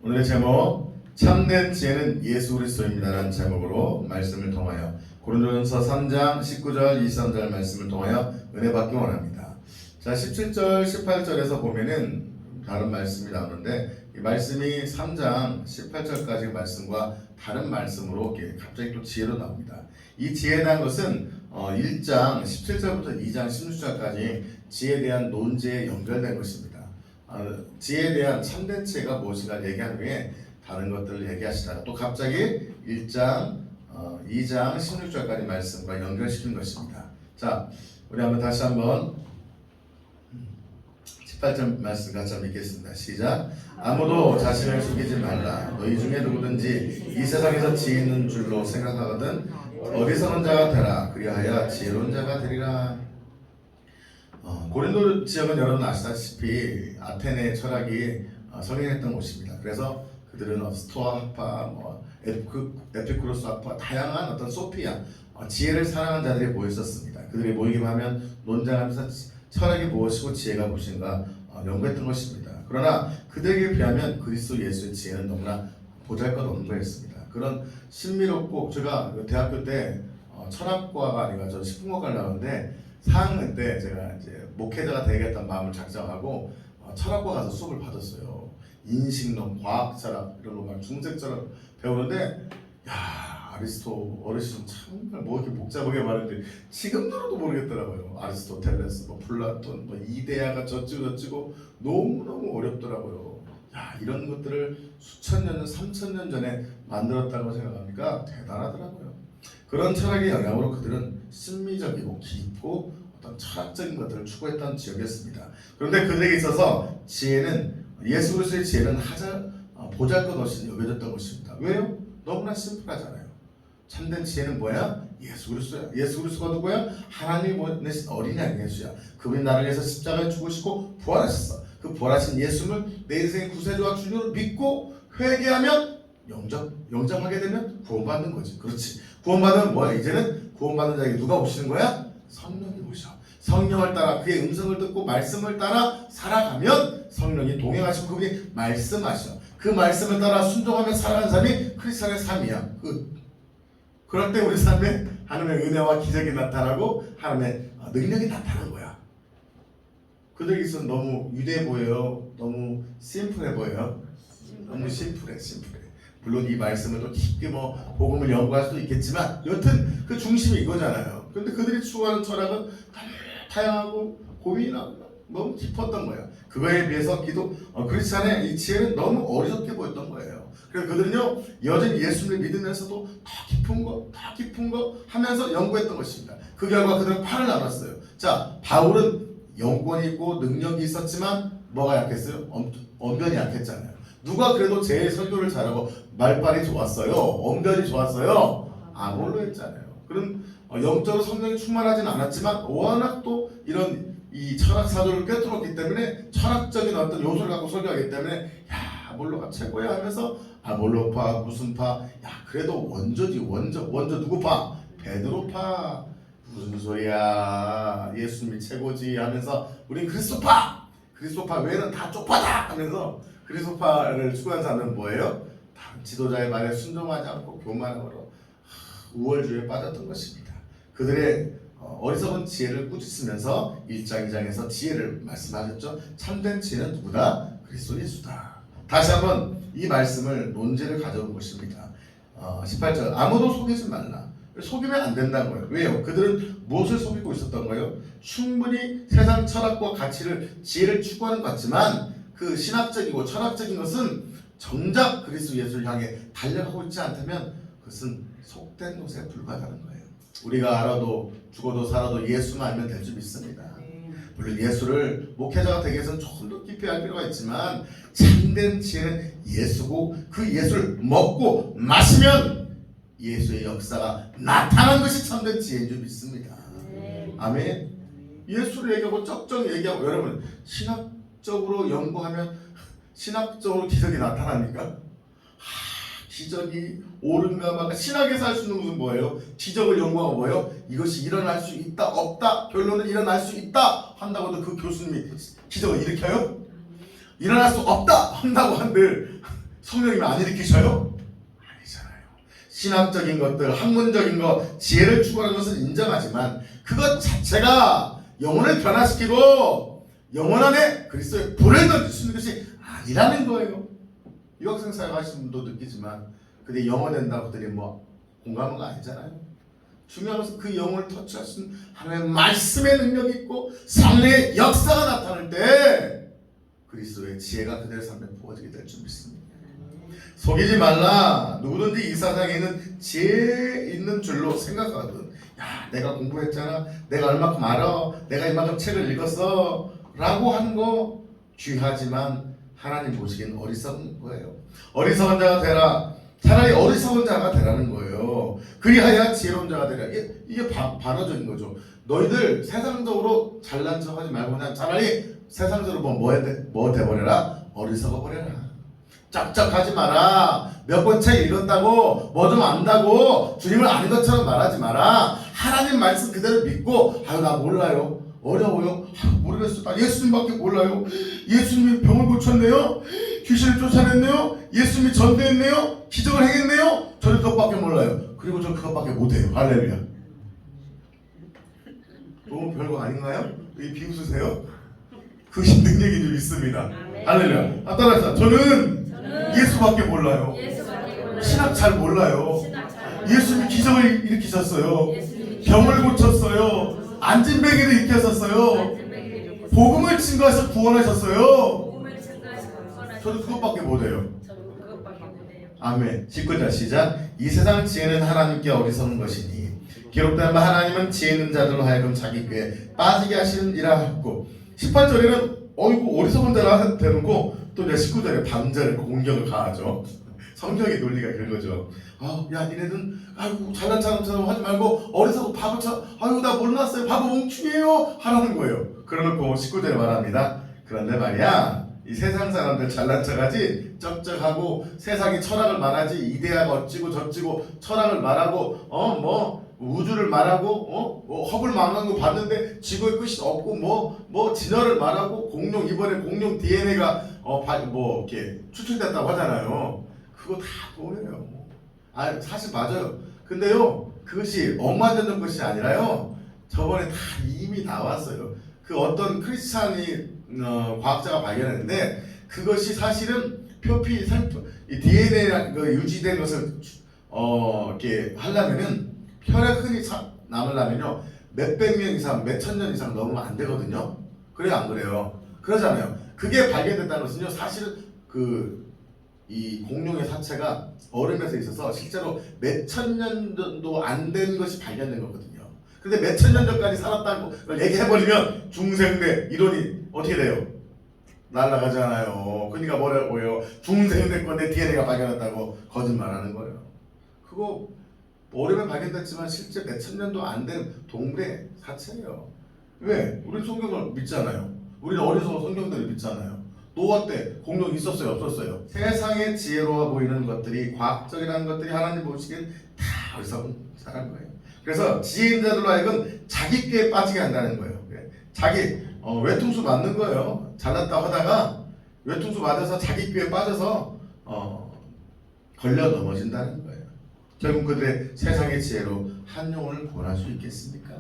오늘의 제목 참된 지혜는 예수 그리스도입니다라는 제목으로 말씀을 통하여 고린도전서 3장 19절 23절 말씀을 통하여 은혜 받기 원합니다. 자, 17절 18절에서 보면은 다른 말씀이 나오는데 이 말씀이 3장 18절까지 말씀과 다른 말씀으로 갑자기 또 지혜로 나옵니다. 이 지혜에 대한 것은 1장 17절부터 2장 16절까지 지혜에 대한 논지에 연결된 것입니다. 지혜에 대한 참된 지혜가 무엇인가 얘기한 후에 다른 것들을 얘기하시다가 또 갑자기 1장 2장 16절까지 말씀과 연결시킨 것입니다. 자, 우리 다시 한번 18절 말씀 같이 한번 읽겠습니다. 시작. 아무도 자신을 속이지 말라. 너희 중에 누구든지 이 세상에서 지혜 있는 줄로 생각하거든 어리석은 자가 되라. 그리하여 지혜로운 자가 되리라. 고린도 지역은 여러분 아시다시피 아테네 철학이 성행했던 곳입니다. 그래서 그들은 스토아 학파, 에피쿠로스 학파, 다양한 어떤 소피아, 지혜를 사랑하는 자들이 모였었습니다. 그들이 모이기만 하면 논쟁하면서 철학이 무엇이고 지혜가 무엇인가 연구했던 것입니다. 그러나 그들에게 비하면 그리스도 예수의 지혜는 너무나 보잘것없는 거였습니다. 그런 신비롭고 제가 대학교 때 철학과가 아니라 저 식품과를 나왔는데 4학년 때 제가 이제 목회자가 되겠다는 마음을 작정하고 철학과 가서 수업을 받았어요. 인식론, 과학철학 이런 거 막 중세철학 배우는데 야 아리스토 어르신 정말 뭐 이렇게 복잡하게 말하는데 지금 들어도 모르겠더라고요. 아리스토텔레스, 플라톤, 이데아가 저찌고 너무너무 어렵더라고요. 야 이런 것들을 수천 년, 3,000년 전에 만들었다고 생각하니까 대단하더라고요. 그런 철학의 영향으로 그들은 심미적이고 깊고 어떤 철학적인 것들을 추구했던 지역이었습니다. 그런데 그들에게 있어서 지혜는 예수 그리스도의 지혜는 보잘것없이 여겨졌던 것입니다. 왜요? 너무나 심플하잖아요. 참된 지혜는 뭐야? 예수 그리스도야. 예수 그리스도가 누구야? 하나님이 보내신 어린 양 예수야. 그분이 나를 위해서 십자가에 죽으시고 부활하셨어. 그 부활하신 예수를 내 인생의 구세주와 주님으로 믿고 회개하면 영접하게 되면 구원받는 거지. 그렇지. 구원받으면 뭐야? 이제는 구원받는 자에게 누가 오시는 거야? 성령이 오셔. 성령을 따라 그의 음성을 듣고 말씀을 따라 살아가면 성령이 동행하시고 그분이 말씀하셔. 그 말씀을 따라 순종하며 살아가는 삶이 크리스천의 삶이야. 그럴 때 우리 삶에 하나님의 은혜와 기적이 나타나고 하나님의 능력이 나타나는 거야. 그들에게 있어서 너무 위대해 보여요? 너무 심플해 보여요? 너무 심플해. 물론 이 말씀을 또 깊게 복음을 연구할 수도 있겠지만 여튼 그 중심이 이거잖아요. 근데 그들이 추구하는 철학은 다양하고 고민하고 너무 깊었던 거예요. 그거에 비해서 크리스찬의 이 지혜는 너무 어리석게 보였던 거예요. 그래서 그들은요 여전히 예수를 믿으면서도 더 깊은 거 하면서 연구했던 것입니다. 그 결과 그들은 팔을 나눴어요. 자, 바울은 영권이 있고 능력이 있었지만 뭐가 약했어요? 언변이 약했잖아요. 누가 그래도 제일 설교를 잘하고 말빨이 좋았어요? 언변이 좋았어요? 아볼로였잖아요. 그럼 영적으로 성령이 충만하진 않았지만 워낙 또 이런 이 철학 사조를 꿰뚫었기 때문에 철학적인 어떤 요소를 갖고 설교하기 때문에 야 아볼로가 최고야 하면서 아볼로파 무슨 파? 야 그래도 원조지 원조 누구 파? 베드로파. 무슨 소리야? 예수님이 최고지 하면서 우린 그리스도파 외에는 다 쪽파다 하면서 그리스도파를 추구한 사람은 뭐예요? 다른 지도자의 말에 순종하지 않고 교만으로 우월주의에 빠졌던 것입니다. 그들의 어리석은 지혜를 꾸짖으면서 1장 2장에서 지혜를 말씀하셨죠. 참된 지혜는 누구다? 그리스도 예수다. 다시 한번 이 말씀을 논제를 가져온 것입니다. 18절 아무도 속이지 말라. 속이면 안 된다는 거예요. 왜요? 그들은 무엇을 속이고 있었던 거예요? 충분히 세상 철학과 지혜를 추구하는 것 같지만 그 신학적이고 철학적인 것은 정작 그리스도 예수를 향해 달려가고 있지 않다면 그것은 속된 것에 불과하다는 거예요. 우리가 알아도 죽어도 살아도 예수만 알면 될 줄 믿습니다. 물론 예수를 목회자가 되기 위해서는 조금 더 깊이 알 필요가 있지만 참된 지혜는 예수고 그 예수를 먹고 마시면 예수의 역사가 나타난 것이 참된 지혜인 줄 믿습니다. 아멘. 예수를 얘기하고 쩍쩍 얘기하고 여러분 신학적으로 연구하면 신학적으로 기적이 나타납니까? 기적이 옳은가 말까 신학에서 할 수 있는 것은 뭐예요? 기적을 연구하고 뭐예요? 이것이 일어날 수 있다 없다 결론은 일어날 수 있다 한다고 해도 그 교수님이 기적을 일으켜요? 일어날 수 없다 한다고 한들 성령님이 안 일으키셔요? 아니잖아요. 신학적인 것들, 학문적인 것, 지혜를 추구하는 것은 인정하지만 그것 자체가 영혼을 변화시키고 영혼 안에 그리스도의 불을 던질 수 있는 것이 아니라는 거예요. 유학생 사역 하시는 분도 느끼지만 근데 영어 된다고 들이 뭐 공감한 거 아니잖아요. 중요한 것은 그 영혼을 터치할 수 있는 하나님의 말씀의 능력이 있고 성령의 역사가 나타날 때 그리스도의 지혜가 그들의 삶에 부어지게 될 줄 믿습니다. 속이지 말라. 누구든지 이 세상에 있는 지혜 있는 줄로 생각하거든. 야, 내가 공부했잖아. 내가 얼마큼 알아. 내가 이만큼 책을 읽었어. 라고 하는 거 귀하지만 하나님 보시기엔 어리석은 거예요. 어리석은 자가 되라. 차라리 어리석은 자가 되라는 거예요. 그리하여 지혜로운 자가 되라. 이게 반어적인 거죠. 너희들 세상적으로 잘난 척 하지 말고 그냥 차라리 세상적으로 뭐 돼버려라? 어리석어 버려라. 짝짝하지 마라. 몇 번 책 읽었다고 뭐 좀 안다고 주님을 아는 것처럼 말하지 마라. 하나님 말씀 그대로 믿고 아유 나 몰라요. 어려워요. 모르겠어. 나 예수님밖에 몰라요. 예수님이 병을 고쳤네요. 귀신을 쫓아냈네요. 예수님이 전도했네요. 기적을 행했네요. 저는 그것밖에 몰라요. 그리고 저는 그것밖에 못해요. 할렐루야. 너무 별거 아닌가요? 왜 비웃으세요? 그것이 능력인 줄 믿습니다. 할렐루야. 따라서 저는 예수밖에 몰라요. 신학 잘 몰라요. 예수님이 기적을 일으키셨어요. 병을 고쳤어요. 안진뱅이를 일으켰었어요. 복음을 증거해서 구원하셨어요. 저도 그것밖에 못해요. 아멘. 19절 시작. 이 세상 지혜는 하나님께 어리석은 것이니 기록된 바 하나님은 지혜 있는 자들로 하여금 자기 꾀에 빠지게 하시느니라 하고 18절에는 어이구 어리석은 자라 대놓고 또 이제 19절에 반절에 공격을 가하죠. 성경의 논리가 그런 거죠. 야 니네는 아이고 잘난 사람처럼 하지 말고 어리석고 바보처럼 아이고 나 몰랐어요. 바보 멍충이에요. 하라는 거예요. 그러놓고 19절에 말합니다. 그런데 말이야 이 세상 사람들 잘난 척하지 쩍쩍하고 세상이 철학을 말하지 이데아가 어찌고 저찌고 철학을 말하고 뭐 우주를 말하고 허블 망원경 봤는데 지구의 끝이 없고 뭐 진화를 말하고 공룡 이번에 공룡 DNA가 뭐 이렇게 추출됐다고 하잖아요. 그거 다 뭐예요? 사실 맞아요. 근데요 그것이 억만장者것이 아니라요 저번에 다 이미 나왔어요. 그 어떤 크리스찬이 과학자가 발견했는데 그것이 사실은 표피 이 DNA가 유지된 것을 이렇게 하려면은 혈액 흔히 남으려면요 몇백 명 이상, 몇천 년 이상 넘으면 안 되거든요. 그래요, 안 그래요? 그러잖아요. 그게 발견됐다는 것은요, 사실 이 공룡의 사체가 얼음에서 있어서 실제로 몇천 년도 안 된 것이 발견된 거거든요. 근데 몇천 년 전까지 살았다는 걸 얘기해버리면 중생대 이론이 어떻게 돼요? 날아가잖아요. 그러니까 뭐라고요? 중생대 건데 DNA가 발견했다고 거짓말하는 거예요. 그거 얼음에 발견됐지만 실제 몇천 년도 안 된 동물의 사체예요. 왜? 우리 성경을 믿잖아요. 우리는 어려서 성경들을 믿잖아요. 노아 때 공룡이 있었어요? 없었어요? 세상에 지혜로워 보이는 것들이 과학적이라는 것들이 하나님 보시기엔 다 어리석은 사람 거예요. 그래서 지혜 있는 자들로 하여금 자기 꾀에 빠지게 한다는 거예요. 자기 외통수 맞는 거예요. 잘났다 하다가 외통수 맞아서 자기 꾀에 빠져서 걸려 넘어진다는 거예요. 결국 그들의 세상의 지혜로 한 영혼을 구원할 수 있겠습니까?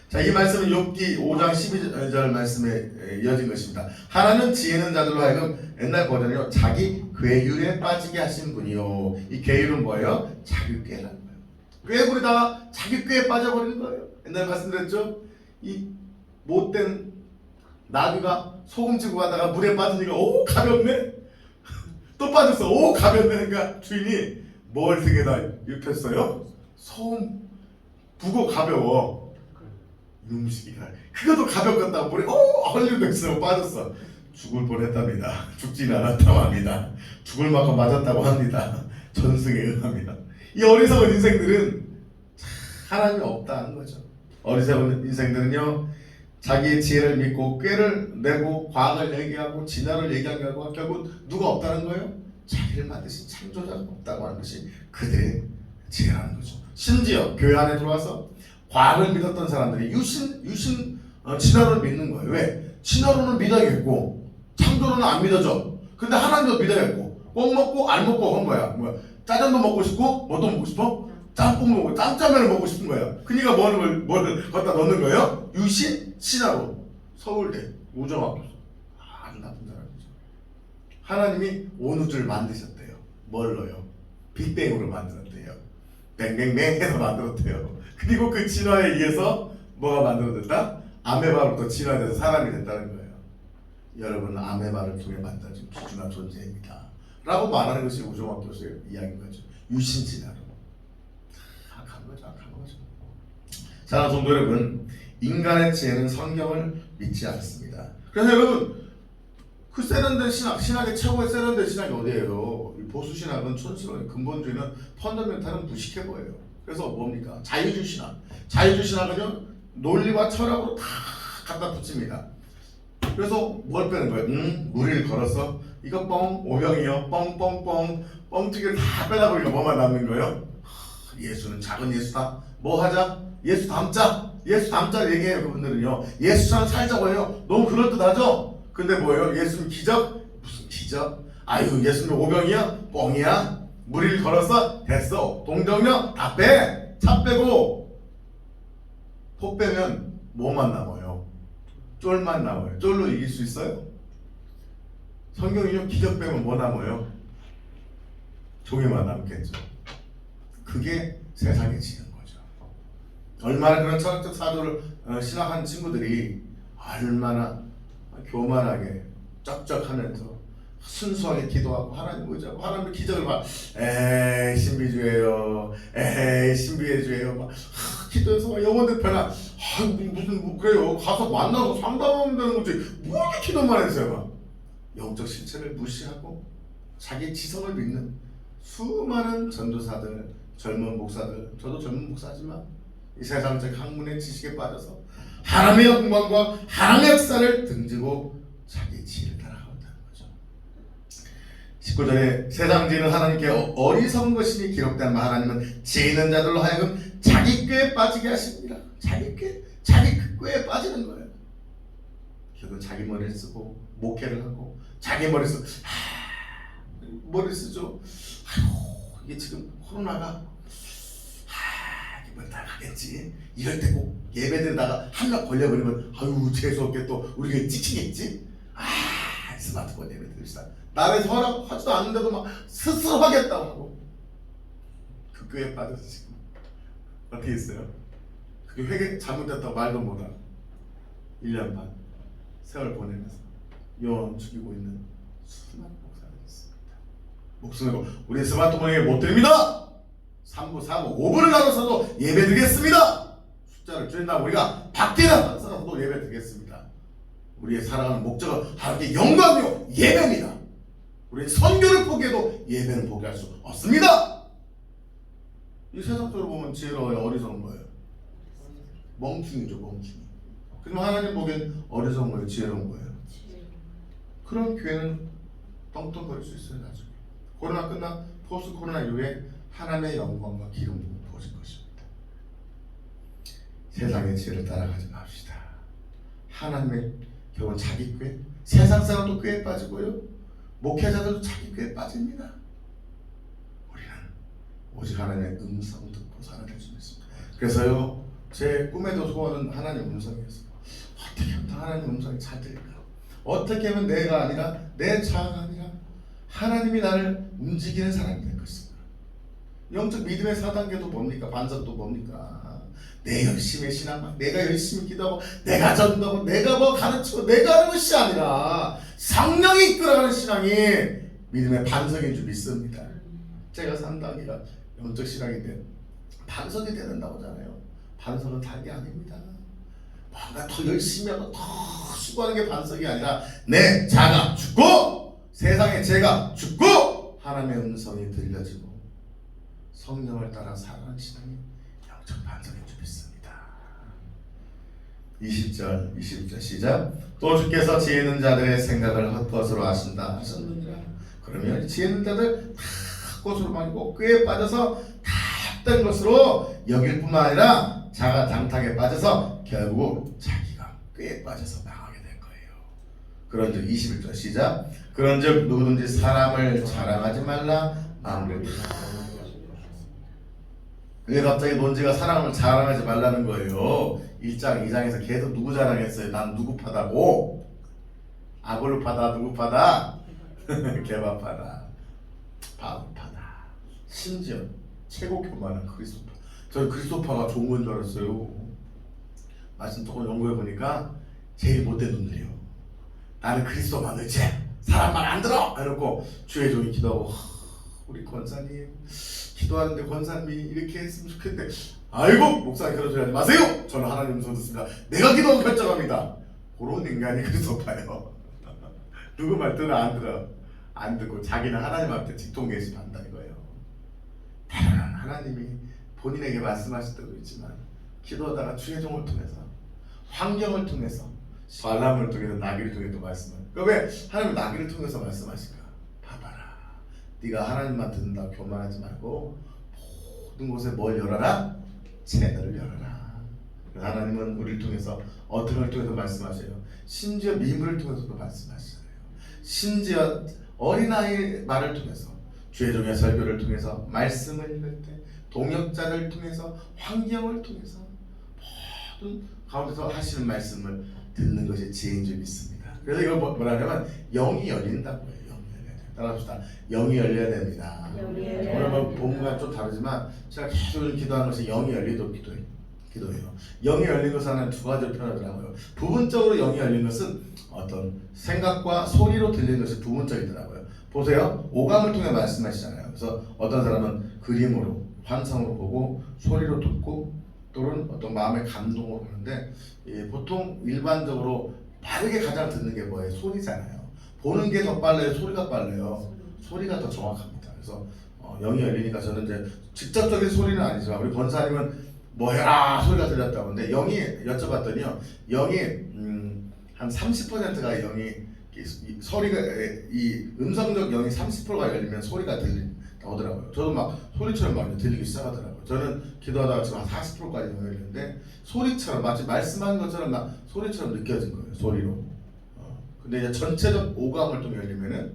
자, 이 말씀은 욥기 5장 12절 말씀에 이어진 것입니다. 하나는 지혜 있는 자들로 하여금 옛날 버전이요 자기 괴율에 빠지게 하신 분이요. 이 괴율은 뭐예요? 자기 꾀라는 거예요. 꾀부리다가 자기 꾀에 빠져버리는 거예요. 옛날에 말씀드렸죠? 이 못된 나비가 소금 치고 가다가 물에 빠지니까 오 가볍네? 또 빠졌어. 오 가볍네. 그러니까 주인이 뭘 등에다 입혔어요? 소금 무거 가벼워. 음식이가 그것도 가볍겠다고 물에 헐리우드 엑스로 빠졌어. 죽을 뻔했답니다. 죽지는 않았다고 합니다. 죽을 만큼 맞았다고 합니다. 전승에 의합니다. 이 어리석은 인생들은 하나님이 없다는 거죠. 어리석은 인생들은요 자기의 지혜를 믿고 꾀를 내고 과학을 얘기하고 진화를 얘기한 결과 결국 누가 없다는 거예요? 자기를 만드신 창조자가 없다고 하는 것이 그들의 지혜라는 거죠. 심지어 교회 안에 들어와서 과학을 믿었던 사람들이 진화론을 믿는 거예요. 왜? 진화론은 믿어야겠고 창조론은 안 믿어져. 근데 하나님도 믿어야겠고 꼭 먹고 안 먹고 한 거야. 뭐야? 짜장도 먹고 싶고 뭐또 먹고 싶어? 짬뽕 먹고 짬짜면을 먹고 싶은 거야. 그러니까 뭘 갖다 넣는 거예요? 유신 신하로 서울대 우정학교. 안 나쁜 사람이죠. 하나님이 온 우주를 만드셨대요. 뭘로요? 빅뱅으로 만들었대요. 뱅뱅뱅해서 만들었대요. 그리고 그 진화에 의해서 뭐가 만들어졌다? 아메바로부터 진화돼서 사람이 됐다는 거예요. 여러분은 아메바를 통해 만들어진 귀중한 존재입니다. 라고 말하는 것이 우종학교에서의 이야기인 거죠. 유신 진화로. 악한 거죠. 사랑하는 성도 여러분, 인간의 지혜는 성경을 믿지 않습니다. 그래서 여러분, 그 세련된 신학의 최고의 세련된 신학이 어디예요? 보수 신학은 촌스러워요. 근본주의는 펀더멘탈은 무식해 보여요. 그래서 뭡니까? 자유주의 신학. 자유주의 신학은요, 논리와 철학으로 다 갖다 붙입니다. 그래서 뭘 빼는 거예요? 무리를 걸어서 이거 뻥, 오병이요, 뻥뻥뻥, 뻥튀기를 다 빼다 보니까 뭐만 남는 거예요? 예수는 작은 예수다. 뭐 하자? 예수 닮자. 예수 닮자 얘기해요. 그분들은요. 예수처럼 살자고 해요. 너무 그럴듯하죠? 근데 뭐예요? 예수님 기적? 무슨 기적? 아유, 예수님 오병이야? 뻥이야? 무리를 걸었어? 됐어. 동정력 다 빼. 차 빼고 포 빼면 뭐만 남아요? 쫄만 남아요. 쫄로 이길 수 있어요? 성경이요, 기적 빼면 뭐 남아요? 종이만 남겠죠. 그게 세상에 지는 거죠. 얼마나 그런 철학적 사조를 신학한 친구들이 얼마나 교만하게 쩍쩍하면서 순수하게 기도하고 하나님 의지하고 하나님의 기적을 막 에이 신비주의예요, 에이 신비주의예요 막 기도해서 영혼들 변화 무슨 뭐 그래요. 가서 만나서 상담하면 되는 거지 뭐 이렇게 기도만 했어요. 막 영적 실체를 무시하고 자기 지성을 믿는 수많은 전도사들, 젊은 목사들, 저도 젊은 목사지만 이 세상적 학문의 지식에 빠져서 하나님의 영광과 하나님의 역사를 등지고 자기 지혜를 따라간다는 거죠. 19절에 세상 지혜는 하나님께 어리석은 것이니 기록된 바 하나님은 지혜 있는 자들로 하여금 자기 꾀에 빠지게 하십니다. 자기 꾀에 빠지는 거예요. 결국 자기 머리를 쓰고 목회를 하고 자기 머리 쓰고 머리 쓰죠. 아유, 이게 지금 코로나가 이번 달 가겠지. 이럴 때 꼭 예배드리다가 한 명 걸려버리면 아유 재수없게 또 우리가 찍히겠지. 스마트폰 예배 드립시다. 나를 허락하지도 않는데도 막 스스로 하겠다고 하고 그 꾀에 빠져서 지금 어떻게 했어요? 그게 회개 잘못됐다고 말도 못하고 1년 반 세월 보내면서 영혼 죽이고 있는 수많은 목사들이 있습니다. 목숨을 우리 스마트폰에 못 드립니다. 3부, 4부, 5부를 나눠서도 예배 드리겠습니다. 숫자를 줄인다면 우리가 밖에 나가서도 예배 드리겠습니다. 우리의 살아가는 목적은 하나님께 영광이요 예배입니다. 우리 선교를 포기해도 예배는 포기할 수 없습니다. 이 세상적으로 보면 지혜로워요, 어리석은 거예요? 멍충이죠, 멍충이. 그럼 하나님 보기엔 어리석은 거예요, 지혜로운 거예요? 그런 교회는 떵떵거릴 수 있어요. 나중에 코로나 끝나 포스트 코로나 이후에 하나님의 영광과 기름 부음 부어질 것입니다. 세상의 지혜를 따라가지 맙시다. 하나님의 결국 자기 꾀, 세상 사람도 꾀에 빠지고요, 목회자들도 자기 꾀에 빠집니다. 우리는 오직 하나님의 음성 듣고 살아낼 수 있습니다. 그래서요, 제 꿈에도 소원은 하나님의 음성이었어요. 어떻게 하면 하나님의 음성이 잘 들릴까? 어떻게 하면 내가 아니라 내 자아가 아니라 하나님이 나를 움직이는 사람이 될 것인가? 영적 믿음의 4단계도 뭡니까? 반석도 뭡니까? 내 열심히 신앙만, 내가 열심히 기도하고, 내가 전도하고, 내가 뭐 가르치고, 내가 하는 것이 아니라 성령이 이끌어가는 신앙이 믿음의 반석인 줄 믿습니다. 제가 3단계가 영적 신앙인데 반석이 되는다고 하잖아요. 반석은 단계 아닙니다. 뭔가 더 열심히 하고 더 수고하는 게 반석이 아니라 내 자가 죽고 세상의 죄가 죽고 하나님의 음성이 들려지고 성령을 따라 살아가는 신앙이 영적 반석인 줄 믿습니다. 20절 21절 시작. 또 주께서 지혜 있는 자들의 생각을 헛것으로 하신다 하셨느니라. 그러면 지혜 있는 자들 다 헛것으로 말고 꾀에 빠져서 다 헛된 것으로 여길 뿐만 아니라 자가 장탁에 빠져서 결국 자기가 꾀에 빠져서 망하게 될 거예요. 그런즉 21절 시작. 그런즉 누구든지 사람을 자랑하지 말라. 마음을 왜 갑자기 논지가 사람을 자랑하지 말라는 거예요? 1장 2장에서 계속 누구 자랑했어요? 난 누구 파다고? 아골파다 누구 파다? 개바파다 바보파다. 심지어 최고 교만한 그리스도파. 저는 그리스도파가 좋은 건 줄 알았어요. 말씀 조금 연구해 보니까 제일 못된 놈들이요. 나는 그리스도만 의지해. 사람 말 안 들어! 이러고 주의 종이 기도하고 우리 권사님 기도하는데 권사님이 이렇게 했으면 좋겠는데 아이고 목사님 그런 소리 하지 마세요. 저는 하나님 음성 듣습니다. 내가 기도하고 결정합니다. 그런 인간이 그리스도파예요. 누구 말 들어 안 들어? 안 듣고 자기는 하나님 앞에 직통 계시한다 이거예요. 때로는 하나님이 본인에게 말씀하실 때도 있지만 기도하다가 주의 종을 통해서 환경을 통해서 발람을 통해서 나귀를 통해서 또 말씀을. 그러니까 왜 하나님은 나귀를 통해서 말씀하실까? 봐봐라. 네가 하나님만 듣는다고 교만하지 말고 모든 곳에 뭘 열어라? 채널을 열어라. 그래서 하나님은 우리를 통해서 어떤 걸 통해서 말씀하셔요. 심지어 미물을 통해서도 말씀하셔요. 심지어 어린아이 말을 통해서 주의 종의 설교를 통해서 말씀을 읽을 때 동역자를 통해서 환경을 통해서 모든 가운데서 하시는 말씀을 듣는 것이 지혜인 줄 믿습니다. 그래서 이걸 뭐라 하냐면 영이 열린다고 해요. 영이 열려야 돼요. 따라합시다. 영이 열려야 됩니다. 오늘 본문과 좀 다르지만 제가 계속 기도하는 것이 영이 열리도록 기도해요. 영이 열린 것은 두 가지로 표현하더라고요. 부분적으로 영이 열린 것은 어떤 생각과 소리로 들리는 것이 부분적이더라고요. 보세요. 오감을 통해 말씀하시잖아요. 그래서 어떤 사람은 그림으로 환상으로 보고 소리로 듣고 또는 어떤 마음의 감동으로 보는데 보통 일반적으로 빠르게 가장 듣는 게 뭐예요? 소리잖아요. 보는 게 더 빨라요? 소리가 빨라요? 소리가 더 정확합니다. 그래서 영이 열리니까 저는 이제 직접적인 소리는 아니지만 우리 권사님은 뭐 해라 소리가 들렸다고 하는데 영이 여쭤봤더니요. 영이 한 30%가 영이 소리가 이 음성적 영이 30%가 열리면 소리가 들린다더라고요. 저도 막 소리처럼 막 들리기 시작하더라고요. 저는 기도하다가 지금 한 40%까지 영이 열리는데 소리처럼 마치 말씀하는 것처럼 막 소리처럼 느껴진 거예요. 소리로. 근데 이제 전체적 오감을 통해 열리면은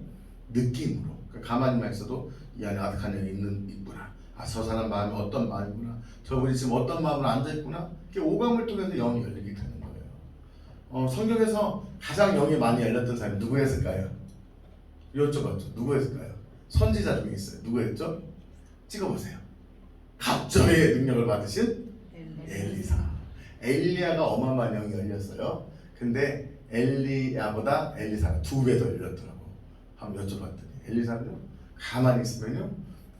느낌으로. 그러니까 가만히만 있어도 이 안에 아득한 영이 있구나. 아, 저 사람 마음이 어떤 마음이구나. 저분이 지금 어떤 마음으로 앉아있구나. 이렇게 오감을 통해서 영이 열리게 되는 거예요. 성경에서 가장 영이 많이 열렸던 사람이 누구였을까요? 여쭤봤죠. 누구였을까요? 선지자 중에 있어요. 누구였죠? 찍어보세요. 갑절의 능력을 받으신 엘리사. 엘리야가 어마어마한 영이 열렸어요. 근데 엘리야보다 엘리사가 2배 더 열렸더라고. 한번 여쭤봤더니 엘리사는요 가만히 있으면요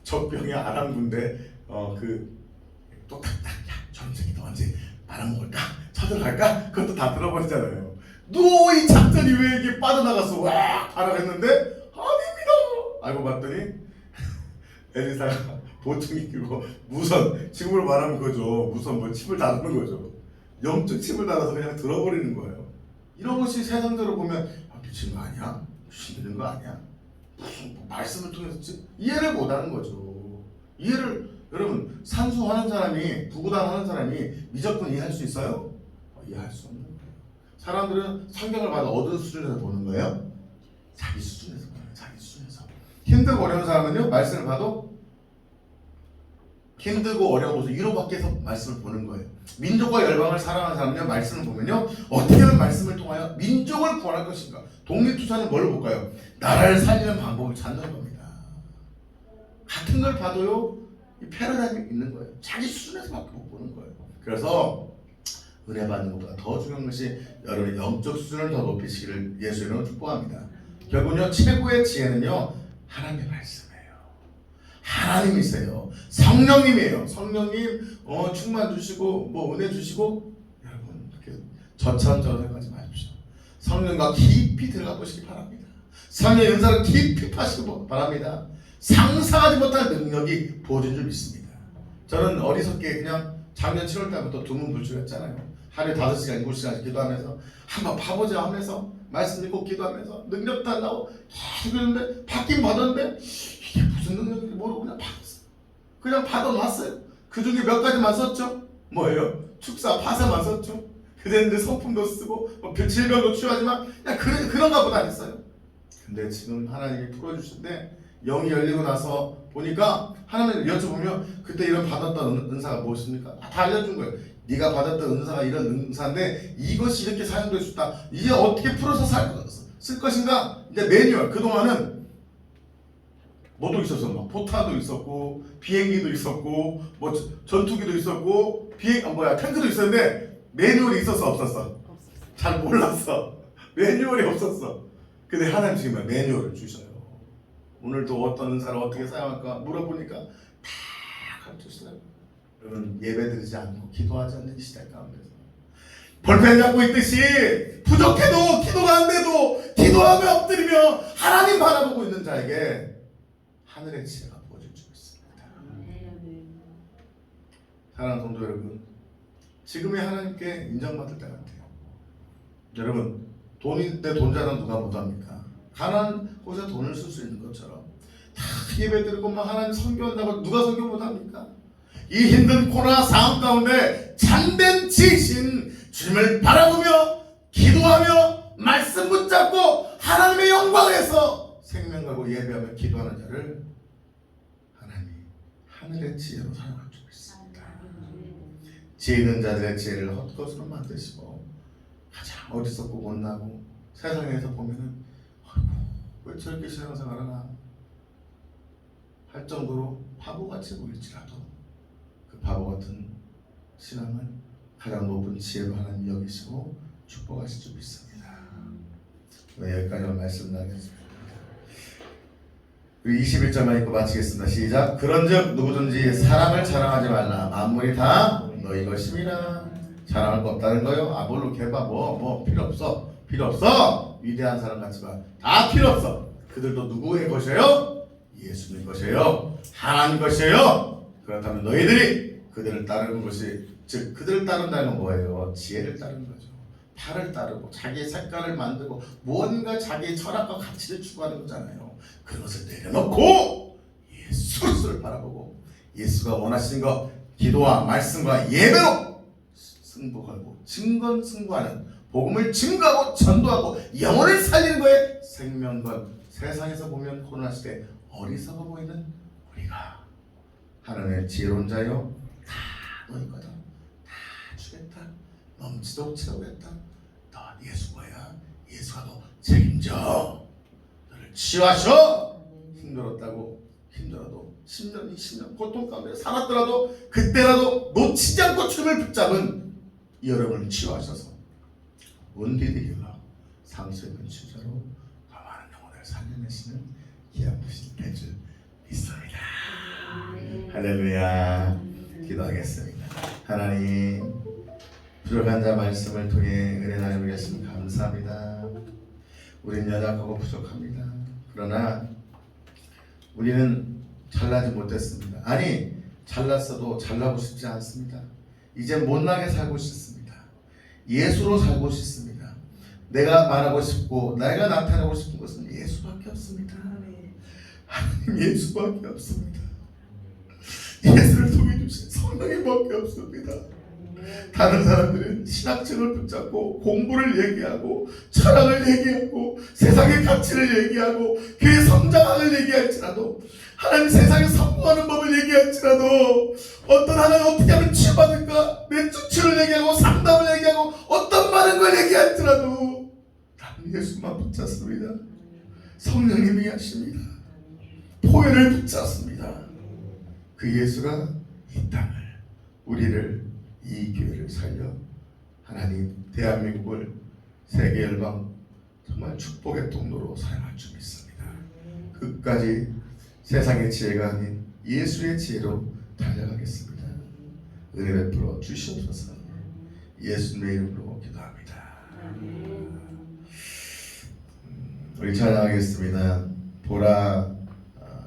적병이 아람 군대 또 딱딱 야 전쟁이 너 언제 말아먹을까? 쳐들어갈까? 그것도 다 들어버리잖아요. 너 이 작전이 왜 이게 빠져나갔어? 와! 하라고 했는데 아닙니다. 알고 봤더니 엘리사가 보통이 그거 무선 지금으로 말하면 그거죠. 무선 뭐 칩을 달는 거죠. 영적 칩을 달아서 그냥 들어버리는 거예요. 이런 것이 세상적으로 보면 미친 거 아니야? 신기는 거 아니야? 무슨 말씀을 통해서 이해를 못하는 거죠. 이해를 여러분 산수하는 사람이 부구단하는 사람이 미적분 이해할 수 있어요? 이해할 수 없는 거예요. 사람들은 성경을 봐도 어느 수준에서 보는 거예요? 자기 수준에서 보는 거예요. 자기 수준에서. 힘들고 어려운 사람은요 말씀을 봐도 힘들고 어려워서 위로 밖에서 말씀을 보는 거예요. 민족과 열방을 사랑하는 사람은요 말씀을 보면요 어떻게 하면 말씀을 통하여 민족을 구원할 것인가. 독립투사는 뭘 볼까요? 나라를 살리는 방법을 찾는 겁니다. 같은 걸 봐도요 이 패러다임이 있는 거예요. 자기 수준에서밖에 못 보는 거예요. 그래서 은혜 받는 것보다 더 중요한 것이 여러분의 영적 수준을 더 높이시기를 예수 이름으로 축복합니다. 결국은요 최고의 지혜는요 하나님의 말씀이에요. 하나님이세요. 성령님이에요. 성령님 충만 주시고 뭐 은혜 주시고 여러분 이렇게 저천저천 생각하지 마십시오. 성령과 깊이 들어가 보시기 바랍니다. 성령의 은사를 깊이 파시기 바랍니다. 상상하지 못할 능력이 부어진 줄 믿습니다. 저는 어리석게 그냥 작년 7월 달부터 두문불출했잖아요. 하루에 5시간, 7시간씩 기도하면서 한번 파보자 하면서 말씀 읽고 기도하면서 능력 달라고 계속 그러는데 받긴 받았는데 이게 무슨 능력인지 모르고 그냥 받았어요. 그냥 받아놨어요. 그 중에 몇 가지만 썼죠? 뭐예요? 축사, 파사만 썼죠? 그랬는데 성품도 쓰고 질병도 치유하지만 그냥 그런가 보다 했어요. 근데 지금 하나님이 풀어주신데 영이 열리고 나서 보니까 하나님을 여쭤보면 그때 이런 받았던 은사가 무엇입니까? 다 알려준 거예요. 네가 받았던 은사가 이런 은사인데 이것이 이렇게 사용될 수 있다. 이제 어떻게 풀어서 쓸 것인가? 이제 매뉴얼. 그동안은 뭐도 있었어. 막 포타도 있었고 비행기도 있었고 뭐 전투기도 있었고 탱크도 있었는데 매뉴얼이 있었어 없었어? 잘 몰랐어. 매뉴얼이 없었어. 근데 하나님 지금 매뉴얼을 주셔요. 오늘도 어떤 은사를 어떻게 사용할까 물어보니까 다 가르쳐주세요. 여러분 예배드리지 않고 기도하지 않는 시대 가운데서 볼펜 잡고 있듯이 부족해도 기도가 안 돼도 기도하며 엎드리며 하나님 바라보고 있는 자에게 하늘의 지혜가 부어질 줄 있습니다. 사랑하는 성도 여러분, 지금의 하나님께 인정받을 때 같아요. 여러분 돈이 내 돈 자랑 누가 못합니까? 가난한 곳에 돈을 쓸 수 있는 것처럼 다 예배드리고 막 하나님 선교한다고 누가 선교 못합니까? 이 힘든 코로나 상황 가운데 참된 지신 주님을 바라보며 기도하며 말씀 붙잡고 하나님의 영광에서 생명 걸고 예배하며 기도하는 자를 하나님이 하늘의 지혜로 사용할 줄 믿습니다. 지혜 있는 자들의 지혜를 헛것으로 만드시고 가장 어리석고 못나고 세상에서 보면은 왜 저렇게 신앙생활을 하나 할 정도로 바보같이 보일지라도 그 바보같은 신앙을 가장 높은 지혜로 하나님 여기시고 축복하실 줄 믿습니다. 여기까지만 말씀 나누겠습니다. 21절만 읽고 마치겠습니다. 시작. 그런즉 누구든지 사람을 자랑하지 말라. 만물이 다 너희 것임이라. 자랑할 거 없다는 거요? 아볼로 개바 뭐 필요 없어. 필요 없어. 위대한 사람 같지만 다 필요 없어. 그들도 누구의 것이에요? 예수님 것이에요. 하나님 것이에요. 그렇다면 너희들이 그들을 따르는 것이, 즉 그들을 따른다는 건 뭐예요? 지혜를 따르는 거죠. 팔을 따르고 자기의 색깔을 만들고 무언가 자기의 철학과 가치를 추구하는 거잖아요. 그것을 내려놓고 예수 그리스도를 바라보고 예수가 원하시는 것, 기도와 말씀과 예배로 승부 걸고 승부하는, 복음을 증거하고 전도하고 영혼을 살리는 거에 생명 건. 세상에서 보면 코로나 시대 어리석어 보이는 우리가 하나님의 지혜로운 자요, 다 너희 거다, 다 주겠다, 넘치도록 채우겠다, 너 예수 거야, 예수가 너 책임져, 너를 치유하셔. 힘들어도 10년 20년 고통 가운데 살았더라도 그때라도 놓치지 않고 주님을 붙잡은 이 여러분을 치유하셔서 원디드 힐러 상수의 근치자로 더 많은 영혼을 살려내시는 귀한 분이 될 줄 믿습니다. 할렐루야. 기도하겠습니다. 하나님, 부족한 자 말씀을 통해 은혜 나누고 계시니 감사합니다. 우린 연약하고 부족합니다. 그러나 우리는 잘나지 못했습니다. 아니, 잘났어도 잘나고 싶지 않습니다. 이제 못나게 살고 싶습니다. 예수로 살고 싶습니다. 내가 말하고 싶고 내가 나타내고 싶은 것은 예수밖에 없습니다. 하나님, 예수밖에 없습니다. 예수를 통해 주신 성령님밖에 없습니다. 다른 사람들은 신학책을 붙잡고 공부를 얘기하고 철학을 얘기하고 세상의 가치를 얘기하고 그의 성장학을 얘기할지라도, 하나님 세상에 성공하는 법을 얘기할지라도, 어떤 하나님 어떻게 하면 치유받을까 내 추출을 얘기하고 상담을 얘기하고 어떤 많은 걸 얘기할지라도 나는 예수만 붙잡습니다. 성령님이 하십니다. 포효를 붙잡습니다. 그 예수가 이 땅을, 우리를, 이 교회를 살려 하나님 대한민국을 세계 열방 정말 축복의 통로로 사용할 줄 믿습니다. 끝까지 세상의 지혜가 아닌 예수의 지혜로 달려가겠습니다. 은혜 베풀어 주시옵소서. 예수님의 이름으로 기도합니다. 우리 찬양하겠습니다. 보라,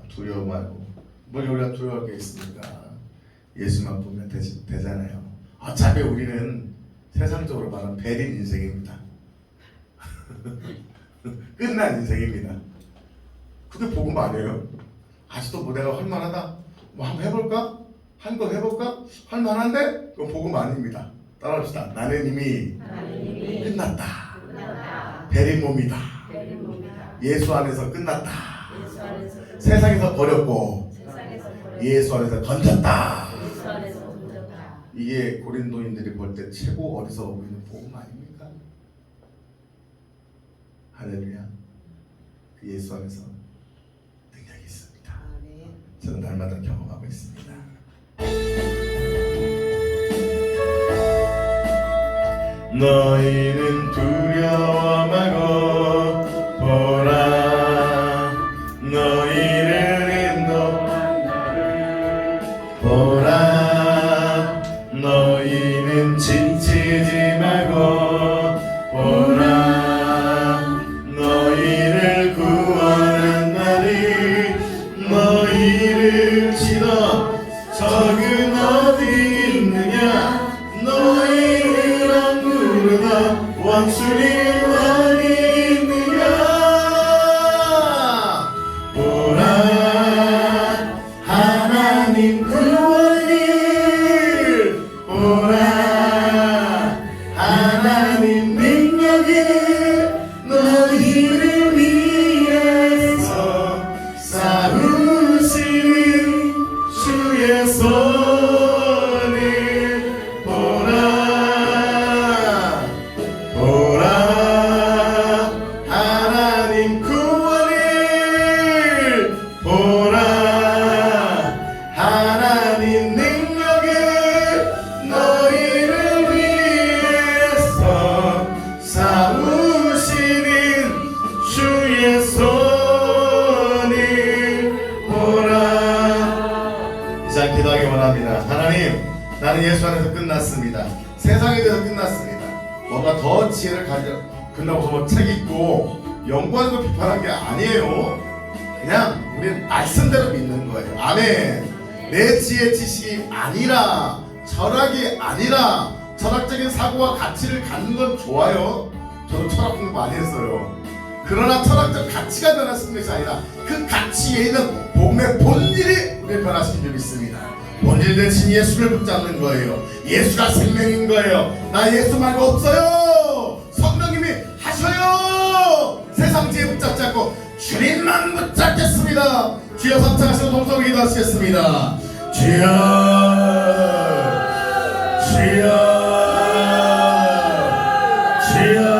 두려워 말고. 뭘 우리가 두려워할 게 있습니까? 예수만 보면 되잖아요. 어차피 우리는 세상적으로 말하면 베린 인생입니다. 끝난 인생입니다. 그게 복음 아니에요. 아직도 뭐 내가 할만하다, 뭐 한번 해볼까? 한 거 해볼까? 할만한데? 그건 복음 아닙니다. 따라합시다. 나는 이미 하나님이 끝났다. 끝났다. 베린 몸이다. 베린 몸이다. 예수 안에서 끝났다. 예수 안에서 끝났다. 세상에서 버렸고 세상에서 버렸다. 예수 안에서 건졌다. 예수 안에서 건졌다. 이게 고린도인들이 볼 때 최고 어리석어 보이는 복음 아닙니까? 할렐루야. 그 예수 안에서 능력이 있습니다. 저는 날마다 경험하고 있습니다. 너희는 두려워 말고 보라, 너희를 인도한 나를 보라, 너희는 지치지 말고 보라, 너희를 구원한 나를, 너희를 치러 적은 어디 있느냐, 너희를 안 부르다 원수는 어디 있느냐. 보라, 하나님 구원을 보라, 하나님 능력을 너희를 위해서 싸우시는 주의 손을 보라, 보라, 하나님 구원을 보라, 하나님 능력을 너희를 위해서 싸우시는 주의 손을 보라. 이상 기도하기 원합니다. 하나님, 나는 예수 안에서 끝났습니다. 세상에 대해서 끝났습니다. 뭔가 더 지혜를 가지고 뭐 책 읽고 연구하는 걸 비판한 게 아니에요. 그냥 우리는 말씀대로 믿는 거예요. 아멘. 내 지혜 지식이 아니라, 철학이 아니라, 철학적인 사고와 가치를 갖는 건 좋아요. 저도 철학 공부 많이 했어요. 그러나 철학적 가치가 변화시키는 것이 아니라 그 가치에 있는 복음의 본질이 우리를 변화시키는 줄 믿습니다. 본질 대신 예수를 붙잡는 거예요. 예수가 생명인 거예요. 나 예수 말고 없어요. 성령님이 하셔요. 세상 지혜 붙잡지 않고 주님만 붙잡겠습니다. 주여 삼창하시고 동성을 기도하시겠습니다. 주여, 주여, 주여.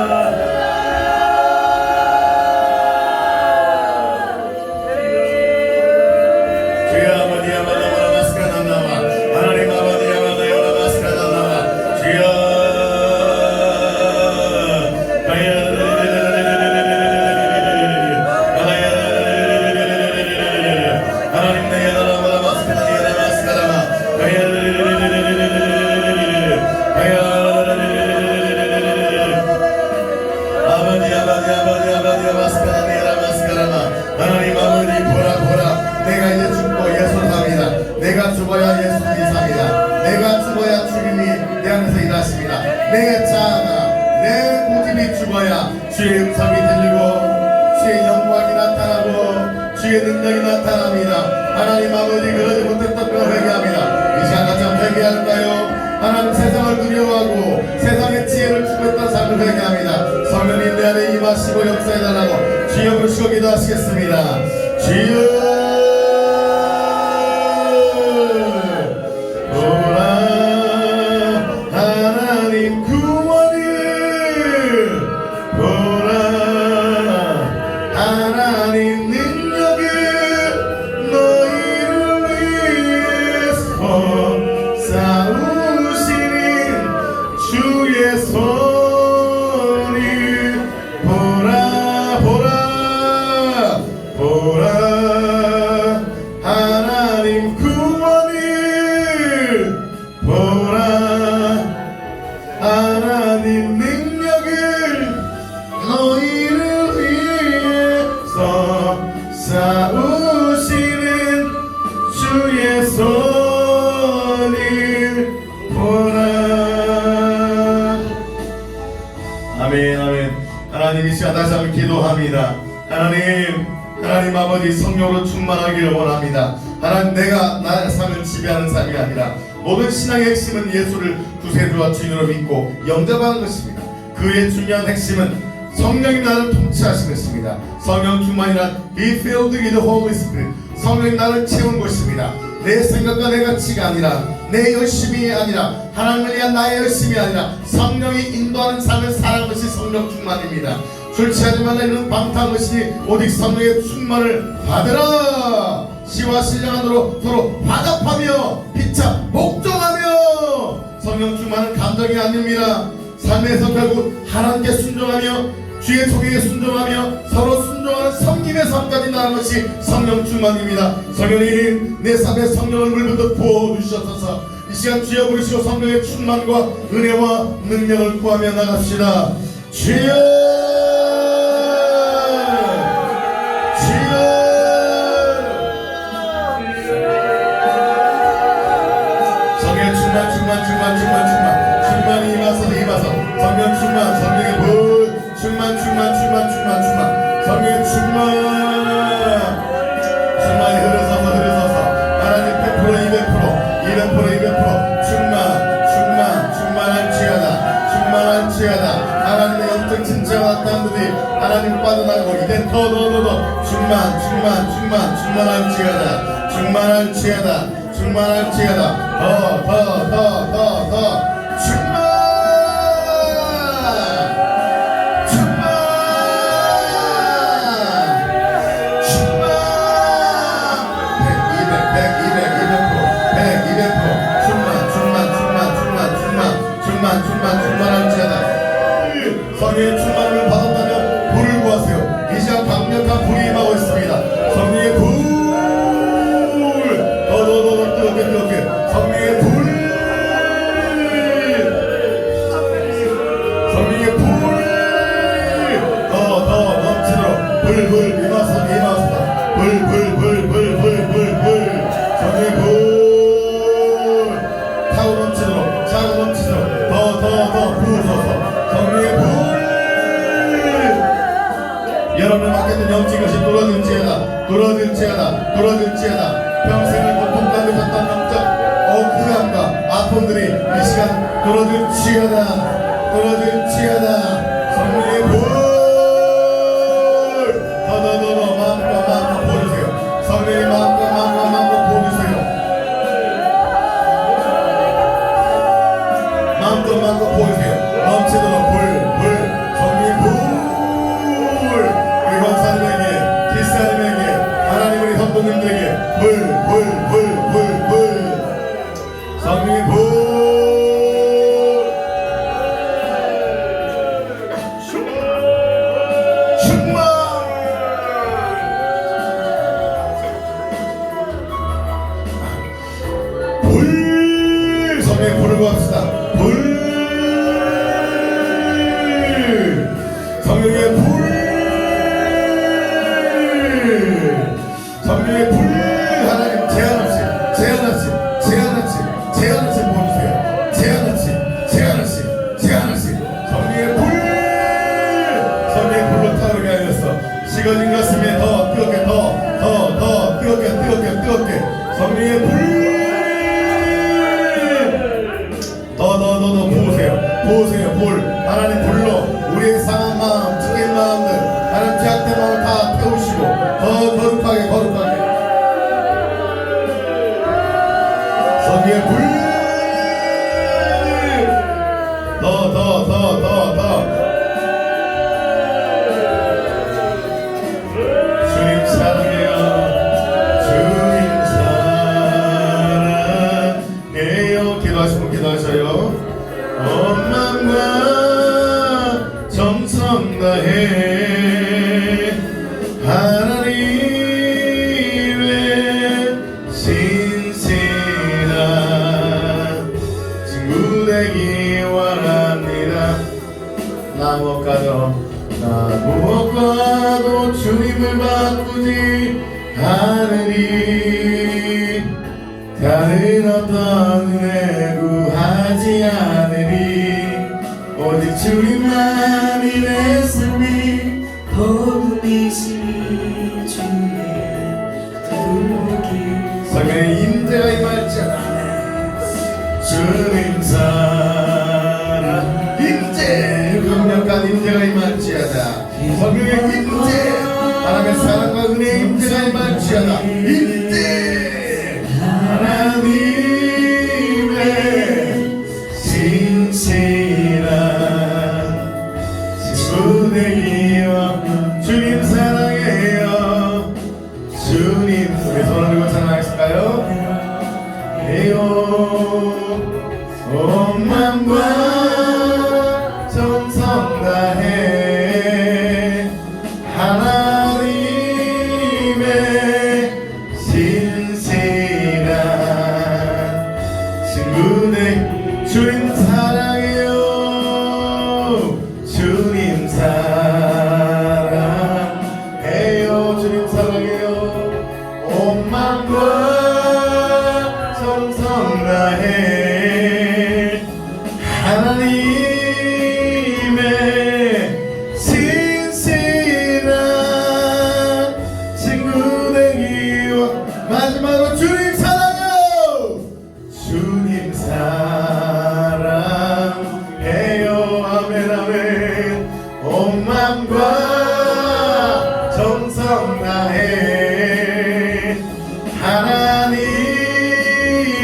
하나님 아버지, 보라 보라, 내가 이제 죽고 예수 삽니다. 내가 죽어야 예수님이 삽니다. 내가 죽어야 주님이 내 안에서 일하십니다. 내 자아가, 내 고집이 죽어야 주의 음성이 들리고 주의 영광이 나타나고 주의 능력이 나타납니다. 하나님 아버지, 그러지 못했던 걸 회개합니다. 이 시간 같이 한번 회개할까요? 하나님, 세상을 두려워하고 세상의 지혜를 추구했던 삶을 회개합니다. 성령님 내 안에 임하시고 역사해달라고 주여 부르시고 기도하시겠습니다. 주여, 보라, 하나님 구원을 보라, 하나님 능력을 너희를 위해서 싸우시는 주의 손을 보라, 보라, 보라, 하나님 구원을 보라, 하나님 능력을 너희를 위해서 싸우시는 주의 손을 보라. 아멘, 아멘. 하나님, 이 시간 다시 한번 기도합니다. 하나님 아버지, 성령으로 충만하기를 원합니다. 하나님, 내가 나의 삶을 지배하는 삶이 아니라 모든 신앙의 핵심은 예수를 구세주와 주인으로 믿고 영접하는 것입니다. 그의 중요한 핵심은 성령이 나를 통치하신 것입니다. 성령 충만이란 Be filled with the Holy Spirit. 성령이 나를 채운 것입니다. 내 생각과 내 가치가 아니라 내 열심이 아니라 하나님을 위한 나의 열심이 아니라 성령이 인도하는 삶을 살아가는 것이 성령 충만입니다. 술 취하지 말라 이는 방탕한 것이니 오직 성령의 충만을 받으라. 시와 신령 안으로 서로 화답하며 피차 복종하며. 성령 충만은 감정이 아닙니다. 삶에서 결국 하나님께 순종하며 주의 종에게 순종하며 서로 순종하는 섬김의 삶까지 나아가는 것이 성령 충만입니다. 성령님 내 삶에 성령을 물부터 부어주시옵소서. 이 시간 주여 부르시고 성령의 충만과 은혜와 능력을 구하며 나갑시다. 주여 주여. 성령의 충만이 임하서 성령 충만, 성령의 불 충만 성령의 충만이 흐르소서. 하나님 100% 200% 충만할지어다. 하나님의 영적 진짜가 나타난 듯이 하나님 빠져나가고 이제 더 충만할지어다. 더 충만. 성령의 충만을 받았다면 불을 구하세요. 이 시간 강력한 불이 임하고 있습니다. 성령의 불, 더 뜨겁게 성령의 불, 더 넘치도록 불 임하소서. 성령의 불 타고 넘치도록 더 부으소서. 성령의 불. 여러분을 맡겼던 영적인 것이 뚫어질지어다. 평생을 고통 가득했던 영적 억울함과 아픔들이 이 시간 뚫어질지어다. 성령의 불. 더 마음과 보여주세요. 성령의 마음과 보여주세요. 마음과 보여주세요. 넘치도록 성령의 불. 권사님에게, 기사님에게, 하나님의 성도님들에게 불. 성령의 불. 충만. 성령의 불을 구합시다. 성령의 불. 성령의 불. 하나님 제한 없이 보여주세요. 제한 없이 성령의 불로 타오르게 하여서 식어진 가슴에 더 뜨겁게 성령의 불. 더 부으세요. 불. 하나님 불로 우리의 상한 마음, 찢긴 마음들, 하나님 죄악된 마음을 다 태우시고 더 거룩하게 성령의 불. 더 주님 사랑해요. 기도하셔요. 원망과 정성 다해 하나님의 신실한 친구 되기 원합니다. 나 무엇과도 주님을 바꾸지 않으리. 다른 어떤 은혜 구하지 않으리. 오직 주님만이 내 삶의 복음이시니 주의 돌보기. 성령의 임재가 임할지어다. 온 맘과 정성 다해 하나님의 신실한 친구네 주님 사랑해요 주님 사랑해요 주님 사랑해요 온 맘과 정성 다해 하나님의 신실한 친구 되기와 마지막으로 주님 사랑해요 주님 사랑해요 아멘 아멘 온 맘과 정성 다해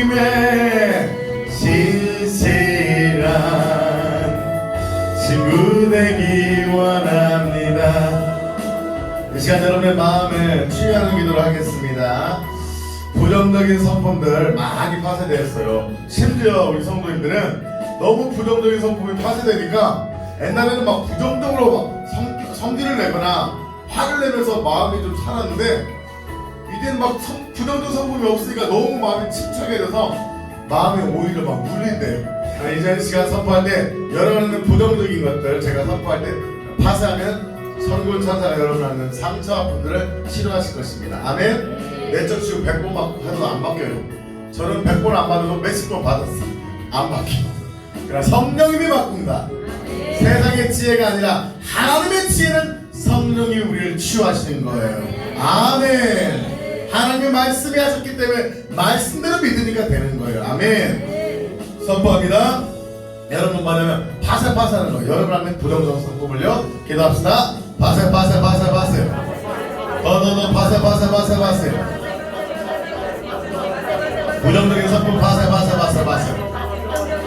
하나님의 신실한 친구 되기 원합니다. 이 시간 여러분의 마음에 치유하는 기도를 하겠습니다. 부정적인 성품들 많이 파쇄되었어요. 심지어 우리 성도님들은 너무 부정적인 성품이 파쇄되니까 옛날에는 막 부정적으로 막 성질을 내거나 화를 내면서 마음이 좀 살았는데 이제는 막 부정적인 성품이 없으니까 너무 마음이 침착해져서 마음이 오히려 막 눌린대요. 이제 시간 선포할 때 여러분의 부정적인 것들 제가 선포할 때 파쇄하면 선군 천사가 여러분하는 상처 아픔들을 치료하실 것입니다. 아멘. 내적 치유 100번 받고 해도 안 바뀌어요. 저는 100번 안 받아도 몇십 번 받았어. 안 바뀌어. 그러나 성령님이 바꾼다. 세상의 지혜가 아니라 하나님의 지혜는 성령이 우리를 치유하시는 거예요. 아멘. 하나님의 말씀이 하셨기 때문에 말씀대로 믿으니까 되는 거예요. 아멘. 선포합니다. 여러분 말하면 파쇄하는 거예요. 여러분 하면 부정적 성품을요 기도합시다. 파쇄 더더 파쇄 부정적인 성품 파쇄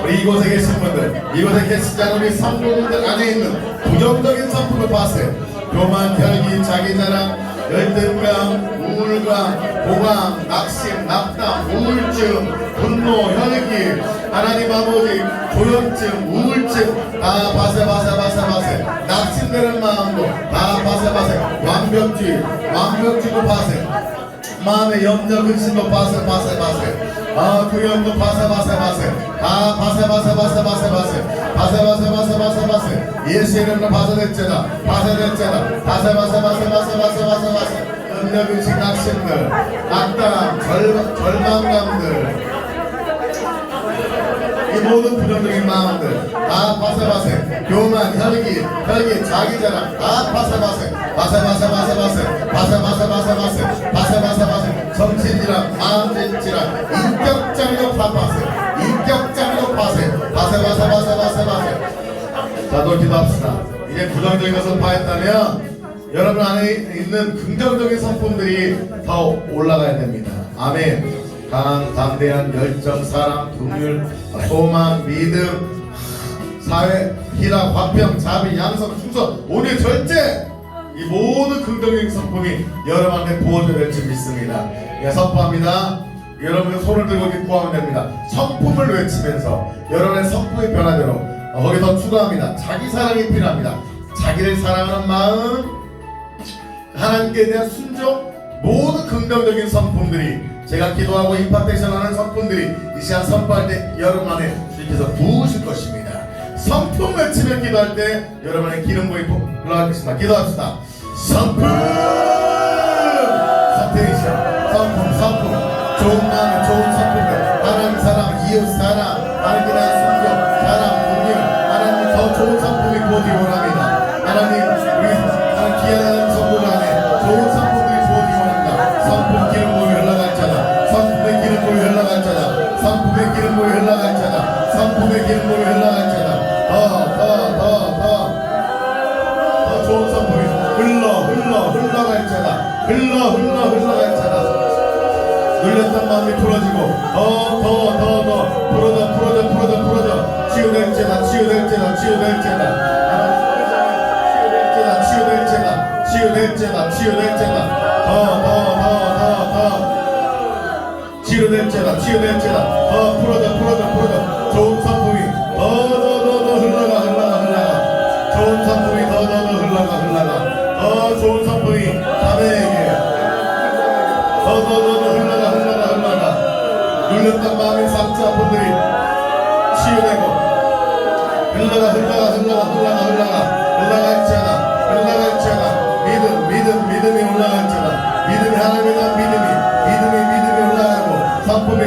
우리 이곳에 계신 분들 이곳에 계시지 않은 우리 성도님들 안에 있는 부정적인 성품을 파쇄 교만 혈기 자기자랑 열등감 우울감 고감 낙심 낙담 우울증 분노 혈기 하나님 아버지 조현증 우울증 다 파쇄 낙심되는 마음도 다 파쇄 완벽주의도 파쇄 마음의 염려 근심도 파쇄 두려움도 파쇄 다 파쇄 예수의 이름으로 파쇄될지다 파쇄 염려 근심 낙심들 낙담 절망감들 이 모든 부정적인 마음들 다 파쇄 교만 혈기 자기자랑 다 파쇄 정신질환 마음질환 인격장애도 다 파쇄 자, 또 기도합시다. 이제 부정적인 것을 파했다면 여러분 안에 있는 긍정적인 성품들이 더 올라가야 됩니다. 아멘. 강한 담대한 열정 사랑 긍휼 소망 믿음 사회 희락 화평 자비 양성 충성 오늘 절제 이 모든 긍정적인 성품이 여러분 안에 부어져야 될 줄 믿습니다. 예, 선포합니다. 여러분의 손을 들고 이렇게 구하면 됩니다. 성품을 외치면서 여러분의 성품의 변화대로 거기서 추가합니다. 자기 사랑이 필요합니다. 자기를 사랑하는 마음 하나님께 대한 순종 모든 긍정적인 성품들이 제가 기도하고 임파테이션하는 성품들이 이 시간 선포할 때 여러분 안에 주님께서 부으실 것입니다. 성품 외치며 기도할 때 여러분의 기름 부이 올라가겠습니다. 기도합시다. 성품 성품 좋은 마음 좋은 성품들 하나님 사랑 이웃 사랑 하나님께 대한 순종 사랑 긍휼 하나님 더 좋은 성품이 부어지기 원합니다. 하나님 우리 귀한 성품 안에 좋은 성품들이 부어지기 원합니다. 성품 기름 부이 흘러갈 자다 성품의 기름 부이 흘러갈 자다 성품의 기름 부이 흘러갈 자다 성품의 기름 부이 흘러갈 자다 더 좋은 성품이 흘러갈 자다 흘러갈 자다 눌렸던 마음이 풀어지고 더 풀어져 치유될 자다 더 치유될 자다 더 풀어져 좋은 성품이 흘러가 좋은 성품이 흘러가 더 좋은 성품이 자매에게 흘러가 눌렸던 마음의 상처분들이 치유되고 흘러갈지어다 믿음이 올라갈지어다 믿음이 하나님에 대한 믿음이 올라가고 성품이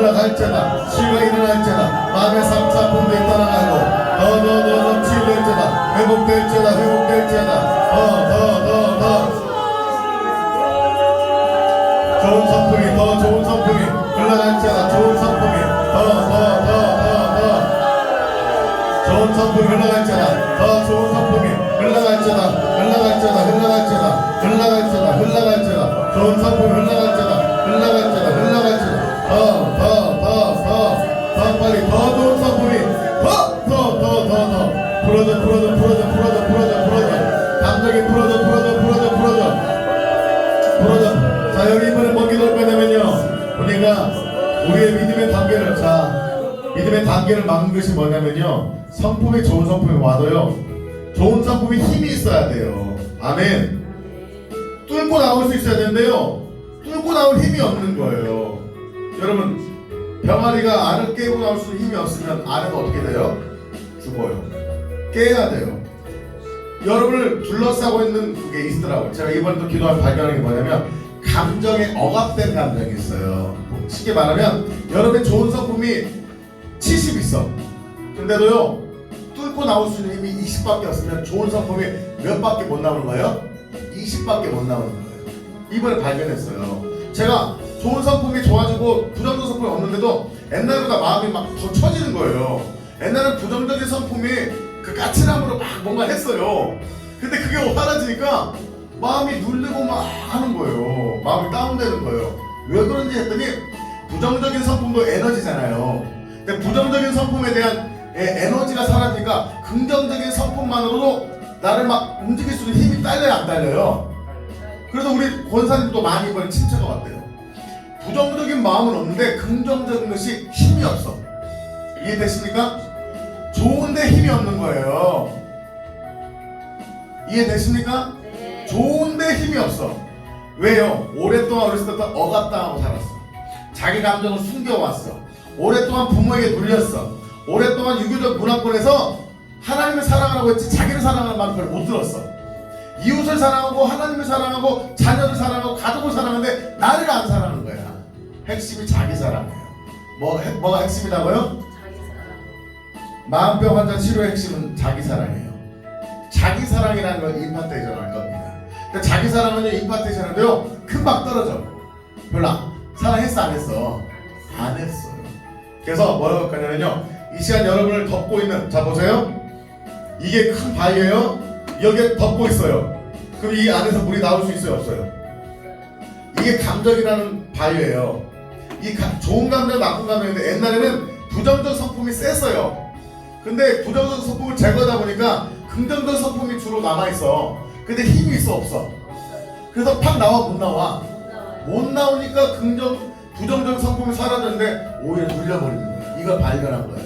흘러갈지어다 치유가 일어날지어다 마음의 상처분들이 떠나가고 더 치유될지어다 회복될지어다 더 좋은 성품이 흘러갈지어다 좋은 성품이 좋은 성품이 흘러갈지어다 더 좋은 성품이 흘러갈지어다 좋은 성품이 흘러갈지어다 더 빨리 더 좋은 성품이 더 풀어져 감정이 풀어져 자 여기 이번에 뭐 기도할 거냐면요 우리가 우리의 믿음의 단계를 막는 것이 뭐냐면요 성품이 좋은 성품이 와도요 좋은 성품이 힘이 있어야 돼요 아멘 뚫고 나올 수 있어야 되는데요 뚫고 나올 힘이 없는 거예요 여러분 병아리가 알을 깨고 나올 수 있는 힘이 없으면 알은 어떻게 돼요? 죽어요 깨야 돼요 여러분을 둘러싸고 있는 그게 있더라고요 제가 이번에 또 기도하면 발견한 게 뭐냐면 감정에 억압된 감정이 있어요 쉽게 말하면 여러분의 좋은 성품이 70 있어 근데도요 뚫고 나올 수 있는 힘이 20밖에 없으면 좋은 성품이 몇 밖에 못 나오는 거예요? 20밖에 못 나오는 거예요 이번에 발견했어요 제가 좋은 성품이 좋아지고 부정적인 성품이 없는데도 옛날보다 마음이 막 더 처지는 거예요 옛날엔 부정적인 성품이 그 까칠함으로 막 뭔가 했어요 근데 그게 사라지니까 마음이 눌리고 막 하는 거예요 마음이 다운되는 거예요 왜 그런지 했더니 부정적인 성품도 에너지잖아요 근데 부정적인 성품에 대한 에너지가 사라지니까 긍정적인 성품만으로도 나를 막 움직일 수 있는 힘이 딸려요 안 딸려요? 그래서 우리 권사님도 많이 이번에 침체가 왔대요 부정적인 마음은 없는데 긍정적인 것이 힘이 없어 이해되십니까? 좋은데 힘이 없는 거예요 이해되십니까? 네. 좋은데 힘이 없어 왜요? 오랫동안 어렸을 때부터 억압당하고 살았어 자기 감정을 숨겨왔어 오랫동안 부모에게 눌렸어 오랫동안 유교적 문화권에서 하나님을 사랑하라고 했지 자기를 사랑하는 말을 별로 못 들었어 이웃을 사랑하고 하나님을 사랑하고 자녀를 사랑하고 가족을 사랑하는데 나를 안 사랑하는 거야 핵심이 자기 사랑이에요 뭐가 핵심이라고요? 자기 사랑. 마음병 환자 치료의 핵심은 자기 사랑이에요 자기 사랑이라는 걸 임파테이션 할 겁니다 근데 자기 사랑은 임파테이션 하는데요 금방 떨어져 별로 사랑했어 안 했어? 안 했어요 그래서 뭐라고 할 거냐면요 이 시간 여러분을 덮고 있는 자 보세요 이게 큰 바위예요 여기에 덮고 있어요 그럼 이 안에서 물이 나올 수 있어요 없어요? 이게 감정이라는 바위예요 이 좋은 감정 나쁜 감정인데 옛날에는 부정적 성품이 셌어요 근데 부정적 성품을 제거하다 보니까 긍정적 성품이 주로 남아있어 근데 힘이 있어 없어? 그래서 팍 나와 못 나와? 못 나오니까 부정적 성품이 사라졌는데 오히려 눌려버리는 거예요 이걸 발견한 거예요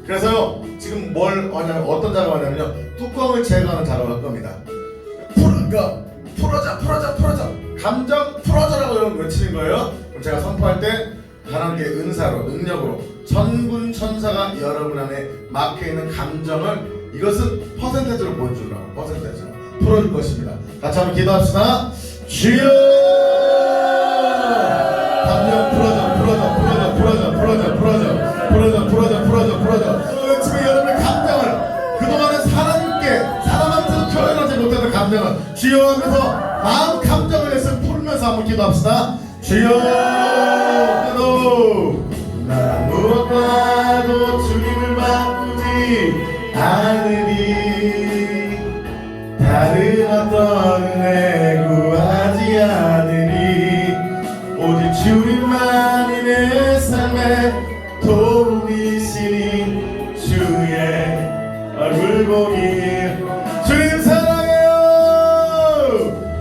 그래서요 지금 뭘 하냐면 어떤 작업을 하냐면요 뚜껑을 제거하는 작업을 할 겁니다 풀어져 감정 풀어져라고 여러분 외치는 거예요 그럼 제가 선포할 때 하나님께 은사로 능력으로 천군천사가 여러분 안에 막혀있는 감정을 이것은 퍼센테이지로 보여주려고 퍼센테이지로 풀어줄 것입니다 같이 한번 기도합시다 주여 감정 풀어져 외치면 여러분의 감정을 그동안은 사람한테도 표현하지 못했던 감정을 주여 하면서 마음 감정을 내서 풀면서 한번 기도합시다 주여 나 무엇과도 주님을 바꾸지 않으리 다른 어떤 은혜 구하지 않으리 오직 주님만이 내 삶의 도움이시니 주의 얼굴 보기 주님 사랑해요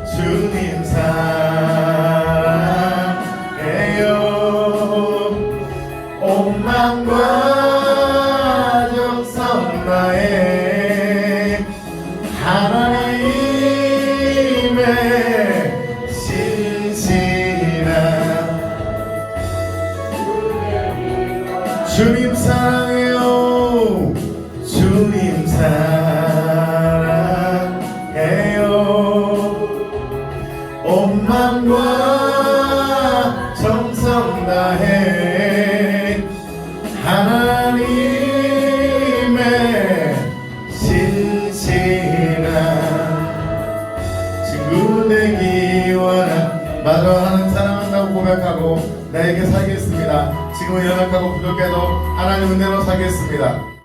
주님 사랑해요 주님 사랑해요. 주님 사랑해요. 온 맘과 정성 다해 하나님의 신실한 친구 되기 원한 말로 하는 사랑한다고 고백하고 나에게 살겠습니다. 지금은 연약하고 부족해도 하나님 은혜로 살겠습니다.